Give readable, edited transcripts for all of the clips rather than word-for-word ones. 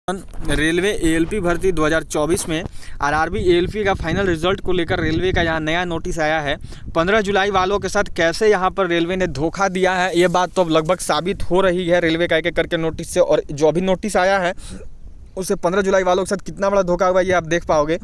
Railway ALP भर्ती 2024 में RRB ALP का फाइनल रिजल्ट को लेकर रेलवे का यहाँ नया नोटिस आया है। 15 जुलाई वालों के साथ कैसे यहाँ पर रेलवे ने धोखा दिया है, ये बात तो अब लगभग साबित हो रही है रेलवे का एक करके नोटिस से। और जो अभी नोटिस आया है उससे 15 जुलाई वालों के साथ कितना बड़ा धोखा हुआ ये आप देख पाओगे।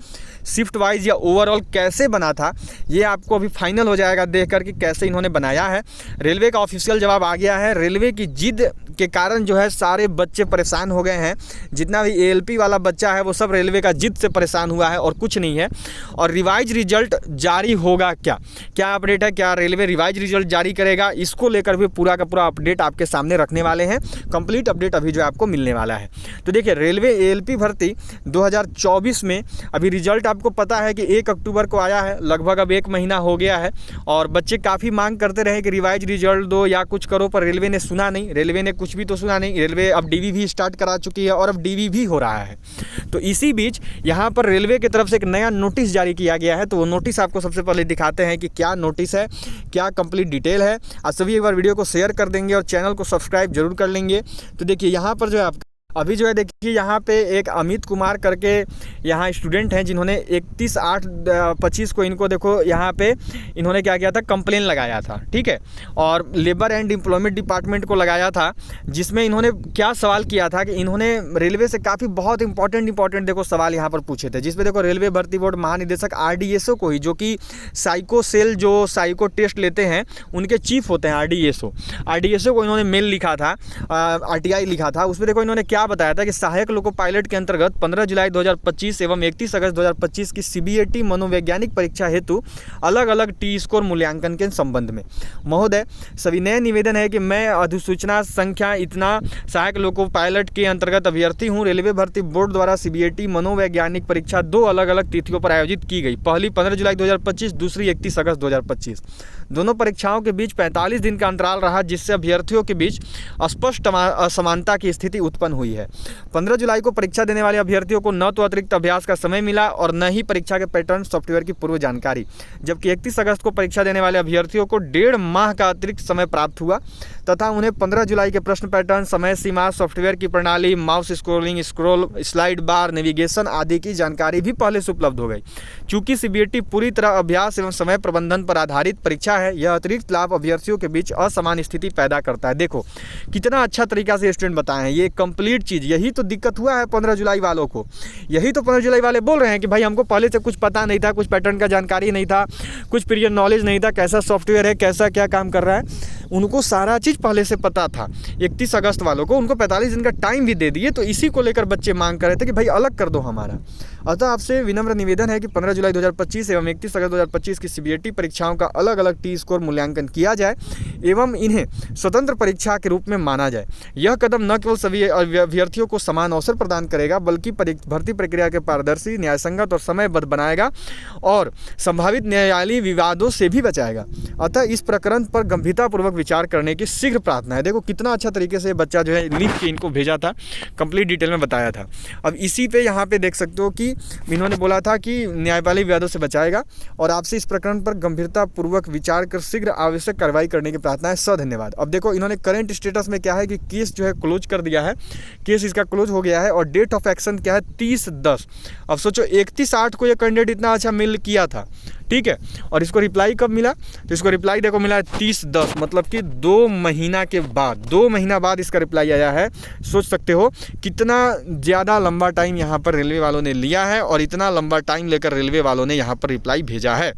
शिफ्ट वाइज या ओवरऑल कैसे बना था ये आपको अभी फाइनल हो जाएगा देख कर कि कैसे इन्होंने बनाया है। रेलवे का ऑफिशियल जवाब आ गया है। रेलवे की जिद के कारण जो है सारे बच्चे परेशान हो गए हैं। जितना भी एएलपी वाला बच्चा है वो सब रेलवे का जिद से परेशान हुआ है और कुछ नहीं है। और रिवाइज रिजल्ट जारी होगा क्या अपडेट है, क्या रेलवे रिवाइज रिजल्ट जारी करेगा, इसको लेकर भी पूरा का पूरा अपडेट आपके सामने रखने वाले हैं। कंप्लीट अपडेट अभी जो आपको मिलने वाला है। तो देखिए, रेलवे एएलपी भर्ती 2024 में अभी रिजल्ट आपको पता है कि 1 अक्टूबर को आया है। लगभग अब 1 महीना हो गया है और बच्चे काफ़ी मांग करते रहे कि रिवाइज रिजल्ट दो या कुछ करो, पर रेलवे ने सुना नहीं। रेलवे ने कुछ भी तो सुना नहीं। रेलवे अब डीवी भी स्टार्ट करा चुकी है और अब डीवी भी हो रहा है। तो इसी बीच यहाँ पर रेलवे की तरफ से एक नया नोटिस जारी किया गया है। तो वो नोटिस आपको सबसे पहले दिखाते हैं कि क्या नोटिस है, क्या कंप्लीट डिटेल है। आप सभी एक बार वीडियो को शेयर कर देंगे और चैनल को सब्सक्राइब जरूर कर लेंगे। तो देखिए, यहाँ पर जो है अभी जो है देखिए, यहाँ पे एक अमित कुमार करके यहाँ स्टूडेंट हैं जिन्होंने 31/8/25 को इनको देखो यहाँ पे इन्होंने क्या किया था, कंप्लेन लगाया था। ठीक है, और लेबर एंड एम्प्लॉयमेंट डिपार्टमेंट को लगाया था, जिसमें इन्होंने क्या सवाल किया था कि इन्होंने रेलवे से काफ़ी बहुत इंपॉर्टेंट देखो सवाल यहाँ पर पूछे थे। जिसमें देखो रेलवे भर्ती बोर्ड महानिदेशक RDSO को ही, जो कि साइको सेल जो साइको टेस्ट लेते हैं उनके चीफ होते हैं RDSO को इन्होंने मेल लिखा था, RTI लिखा था। उसमें देखो इन्होंने क्या बताया था कि सहायक लोको पायलट के अंतर्गत 15 जुलाई 2025 एवं 31 अगस्त 2025 की CBAT मनोवैज्ञानिक परीक्षा हेतु अलग अलग टी स्कोर मूल्यांकन के संबंध में महोदय सविनय निवेदन है कि मैं अधिसूचना संख्या इतना सहायक लोको पायलट के अंतर्गत अभ्यर्थी हूं। रेलवे भर्ती बोर्ड द्वारा CBAT मनोवैज्ञानिक परीक्षा 2 अलग अलग तिथियों पर आयोजित की गई। पहली 15 जुलाई 2025, दूसरी 31 अगस्त 2025। दोनों परीक्षाओं के बीच 45 दिन का अंतराल रहा, जिससे अभ्यर्थियों के बीच स्पष्ट असमानता की स्थिति उत्पन्न हुई है। 15 जुलाई को परीक्षा देने वाले अभ्यर्थियों को न तो अतिरिक्त अभ्यास का समय मिला और न ही परीक्षा के पैटर्न सॉफ्टवेयर की पूर्व जानकारी, जबकि 31 अगस्त को परीक्षा देने वाले अभ्यर्थियों को 1.5 माह का अतिरिक्त समय प्राप्त हुआ तथा उन्हें 15 जुलाई के प्रश्न पैटर्न, समय सीमा, सॉफ्टवेयर की प्रणाली, माउस स्क्रोलिंग, स्लाइड बार, नेविगेशन आदि की जानकारी भी पहले से उपलब्ध हो गई। चूंकि CBAT पूरी तरह अभ्यास एवं समय प्रबंधन पर आधारित परीक्षा है, यह अतिरिक्त लाभ अभ्यर्थियों के बीच असमान स्थिति पैदा करता है। देखो कितना अच्छा तरीका से स्टूडेंट बताए हैं, ये कंप्लीट चीज़। यही तो दिक्कत हुआ है 15 जुलाई वालों को। यही तो 15 जुलाई वाले बोल रहे हैं कि भाई हमको पहले से कुछ पता नहीं था, कुछ पैटर्न का जानकारी नहीं था, कुछ पीरियड नॉलेज नहीं था, कैसा सॉफ्टवेयर है, कैसा क्या काम कर रहा है। उनको सारा चीज़ पहले से पता था। 31 अगस्त वालों को उनको 45 दिन का टाइम भी दे दिए। तो इसी को लेकर बच्चे मांग कर रहे थे कि भाई अलग कर दो हमारा। अतः आपसे विनम्र निवेदन है कि 15 जुलाई 2025 एवं 31 अगस्त 2025 की CBAT परीक्षाओं का अलग अलग टी स्कोर मूल्यांकन किया जाए एवं इन्हें स्वतंत्र परीक्षा के रूप में माना जाए। यह कदम न केवल सभी अभ्यर्थियों को समान अवसर प्रदान करेगा, बल्कि भर्ती प्रक्रिया के पारदर्शी, न्यायसंगत और समयबद्ध बनाएगा और संभावित न्यायालयीय विवादों से भी बचाएगा। अतः इस प्रकरण पर गंभीरतापूर्वक विचार करने की शीघ्र प्रार्थना है। देखो कितना अच्छा तरीके से बच्चा जो है लिख के इनको भेजा था, कंप्लीट डिटेल में बताया था। अब इसी पे यहाँ पे देख सकते हो कि इन्होंने बोला था कि न्यायपालिक विवादों से बचाएगा और आपसे इस प्रकरण पर गंभीरतापूर्वक विचार कर शीघ्र आवश्यक कार्रवाई करने की प्रार्थना है। धन्यवाद। अब देखो इन्होंने करंट स्टेटस में क्या है कि केस जो है क्लोज कर दिया है, केस इसका क्लोज हो गया है और डेट ऑफ एक्शन क्या है 30/10। अब सोचो 31/8 को ये कैंडिडेट इतना अच्छा मेल किया था, ठीक है, और इसको रिप्लाई कब मिला? तो इसको रिप्लाई देखो मिला है 30/10, मतलब कि 2 महीना के बाद, 2 महीना बाद इसका रिप्लाई आया है। सोच सकते हो कितना ज़्यादा लंबा टाइम यहाँ पर रेलवे वालों ने लिया है और इतना लंबा टाइम लेकर रेलवे वालों ने यहाँ पर रिप्लाई भेजा है।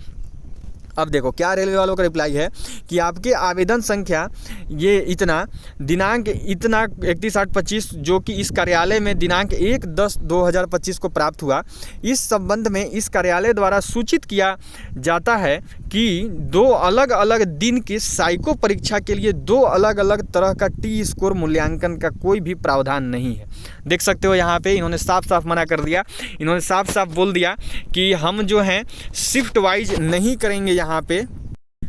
अब देखो क्या रेलवे वालों का रिप्लाई है कि आपके आवेदन संख्या ये इतना दिनांक इतना 31/8/25 जो कि इस कार्यालय में दिनांक 1/10/2025 को प्राप्त हुआ। इस संबंध में इस कार्यालय द्वारा सूचित किया जाता है कि 2 अलग अलग दिन की साइको परीक्षा के लिए 2 अलग अलग तरह का टी स्कोर मूल्यांकन का कोई भी प्रावधान नहीं है। देख सकते हो यहाँ पे इन्होंने साफ साफ मना कर दिया। इन्होंने साफ साफ बोल दिया कि हम जो हैं शिफ्ट वाइज नहीं करेंगे। यहाँ पे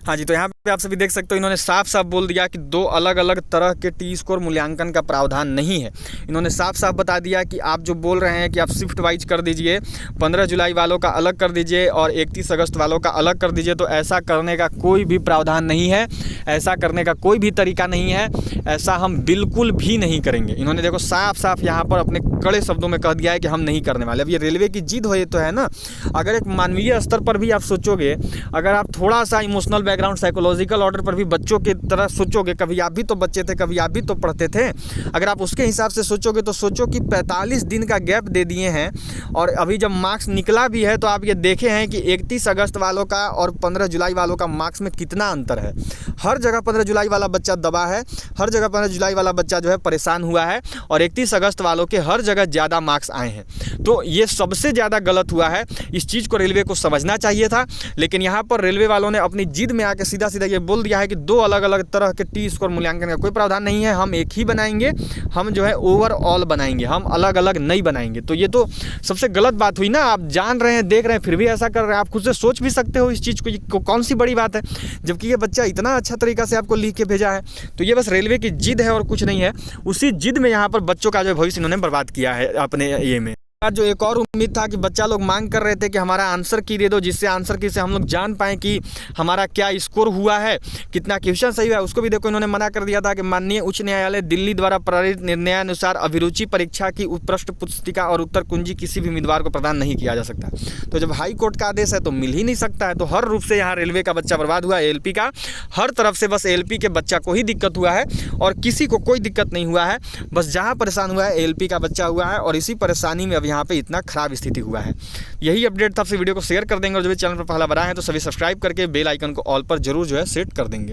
हाँ जी, तो यहाँ पे आप सभी देख सकते हो इन्होंने साफ साफ बोल दिया कि दो अलग अलग तरह के टी स्कोर मूल्यांकन का प्रावधान नहीं है। इन्होंने साफ साफ बता दिया कि आप जो बोल रहे हैं कि आप शिफ्ट वाइज कर दीजिए, 15 जुलाई वालों का अलग कर दीजिए और 31 अगस्त वालों का अलग कर दीजिए, तो ऐसा करने का कोई भी प्रावधान नहीं है, ऐसा करने का कोई भी तरीका नहीं है, ऐसा हम बिल्कुल भी नहीं करेंगे। इन्होंने देखो साफ साफ यहाँ पर अपने कड़े शब्दों में कह दिया है कि हम नहीं करने वाले। अब ये रेलवे की जिद हो तो है ना। अगर एक मानवीय स्तर पर भी आप सोचोगे, अगर आप थोड़ा सा इमोशनल बैकग्राउंड, साइकोलॉजिकल ऑर्डर पर भी बच्चों की तरह सोचोगे, कभी आप भी तो बच्चे थे, कभी आप भी तो पढ़ते थे, अगर आप उसके हिसाब से सोचोगे तो सोचो कि 45 दिन का गैप दे दिए हैं और अभी जब मार्क्स निकला भी है तो आप ये देखे हैं कि 31 अगस्त वालों का और 15 जुलाई वालों का मार्क्स में कितना अंतर है। हर जगह 15 जुलाई वाला बच्चा दबा है, हर जगह 15 जुलाई वाला बच्चा जो है परेशान हुआ है और 31 अगस्त वालों के हर जगह ज़्यादा मार्क्स आए हैं। तो ये सबसे ज़्यादा गलत हुआ है। इस चीज़ को रेलवे को समझना चाहिए था, लेकिन यहाँ पर रेलवे वालों ने अपनी जिद में आके सीधा सीधा ये बोल दिया है कि दो अलग अलग तरह के टी स्कोर मूल्यांकन का कोई प्रावधान नहीं है, हम एक ही बनाएंगे, हम जो है ओवरऑल बनाएंगे, हम अलग अलग नहीं बनाएंगे। तो ये तो सबसे गलत बात हुई ना। आप जान रहे हैं, देख रहे हैं, फिर भी ऐसा कर रहे हैं। आप खुद से सोच भी सकते हो इस चीज़ को कौन सी बड़ी बात है, जबकि ये बच्चा इतना अच्छा तरीका से आपको लिख के भेजा है। तो ये बस रेलवे की जिद है और कुछ नहीं है। उसी जिद में यहाँ पर बच्चों का जो भविष्य इन्होंने बर्बाद किया है अपने ये में। जो एक और उम्मीद था कि बच्चा लोग मांग कर रहे थे कि हमारा आंसर की दे दो, जिससे आंसर की से हम लोग जान पाएँ कि हमारा क्या स्कोर हुआ है, कितना क्वेश्चन सही हुआ है, उसको भी देखो इन्होंने मना कर दिया था कि माननीय उच्च न्यायालय दिल्ली द्वारा पारित निर्णयानुसार अभिरुचि परीक्षा की प्रश्न पुस्तिका और उत्तर कुंजी किसी भी उम्मीदवार को प्रदान नहीं किया जा सकता। तो जब हाई कोर्ट का आदेश है तो मिल ही नहीं सकता है। तो हर रूप से यहाँ रेलवे का बच्चा बर्बाद हुआ है, एएलपी का हर तरफ से बस एएलपी के बच्चा को ही दिक्कत हुआ है और किसी को कोई दिक्कत नहीं हुआ है। बस जहाँ परेशान हुआ है एएलपी का बच्चा हुआ है और इसी परेशानी में अब यहाँ पे इतना खराब स्थिति हुआ है। यही अपडेट था, आपसे वीडियो को शेयर कर देंगे और जो भी चैनल पर पहला बार आए हैं तो सभी सब्सक्राइब करके बेल आइकन को ऑल पर जरूर जो है सेट कर देंगे।